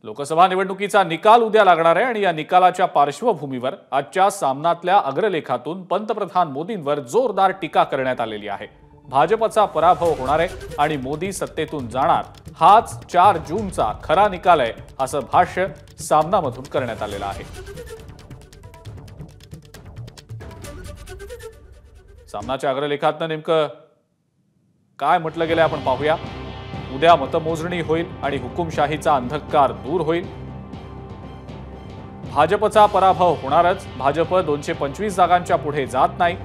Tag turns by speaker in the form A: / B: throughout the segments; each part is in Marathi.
A: लोकसभा निवडणुकीचा निकाल उद्या लागणार आहे आणि या निकालाच्या पार्श्वभूमीवर आजच्या सामनातल्या अग्रलेखातून पंतप्रधान मोदींवर जोरदार टीका करण्यात आलेली आहे। भाजपचा पराभव होणार आहे आणि मोदी सत्तेतून जाणार, हाच 4 जूनचा खरा निकाल आहे असं भाष्य सामनामधून करण्यात आलेलं आहे। सामनाच्या अग्रलेखातनं नेमकं काय म्हटलं गेलं आपण पाहूया। उद्या मतमोजणी होईल आणि हुकुमशाहीचा अंधकार दूर होईल। भाजपचा पराभव होणारच, भाजप 225 जागांच्या पुढे जात नाही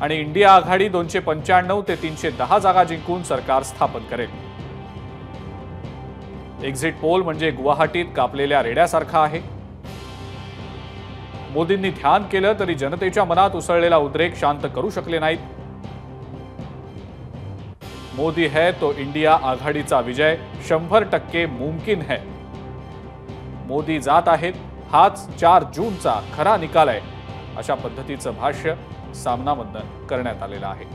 A: आणि इंडिया आघाडी 295 ते 310 जागा जिंकून सरकार स्थापन करेल। एक्झिट पोल म्हणजे गुवाहाटीत कापलेल्या रेड्यासारखा आहे। मोदींनी ध्यान केलं तरी जनतेच्या मनात उसळलेला उद्रेक शांत करू शकले नाहीत। मोदी है तो इंडिया आघाडीचा विजय 100% मुमकिन है। मोदी जात आहेत, हाच 4 जूनचा खरा निकाल आहे, अशा पद्धतीचं भाष्य सामनामधून करण्यात आलेलं आहे।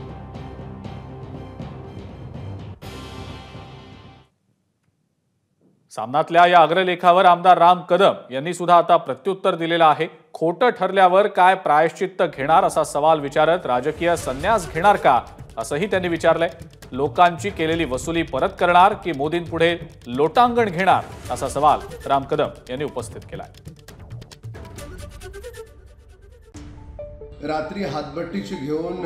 A: सामनातल्या या अग्रलेखावर आमदार राम कदम यांनी सुद्धा आता प्रत्युत्तर दिलेलं आहे। खोटं ठरल्यावर काय प्रायश्चित्त घेणार असा सवाल विचारत राजकीय संन्यास घेणार का असंही त्यांनी विचारलंय। लोकांची केलेली वसुली परत करणार की मोदींपुढे लोटांगण घेणार असा सवाल राम कदम यांनी उपस्थित केलाय।
B: रात्री हातभट्टीची घेऊन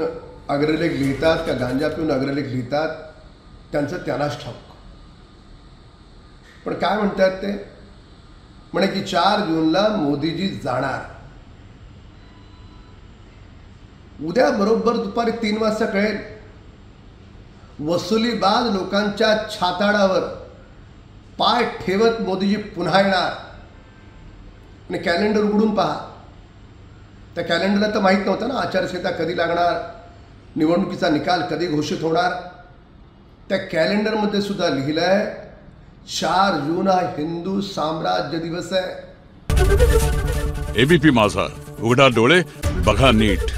B: अग्रलेख लिहितात का गांजा पिऊन अग्रलेख लिहितात त्यांचं त्यांनाच ठाऊक। पण काय म्हणतात ते म्हणे की 4 जूनला मोदीजी जाणार। उद्या बरोबर दुपारी 3 वाजता कळेल। वसुलीबाज लोकांच्या छाताडावर पाय ठेवत मोदीजी पुन्हा येणार आणि कॅलेंडर उघडून पहा। त्या कॅलेंडरला तर माहीत नव्हतं ना आचारसंहिता कधी लागणार, निवडणुकीचा निकाल कधी घोषित होणार। त्या कॅलेंडरमध्ये सुद्धा लिहिलंय 4 जून हा हिंदू साम्राज्य दिवस आहे।
C: एबीपी माझा, उघडा डोळे बघा नीट।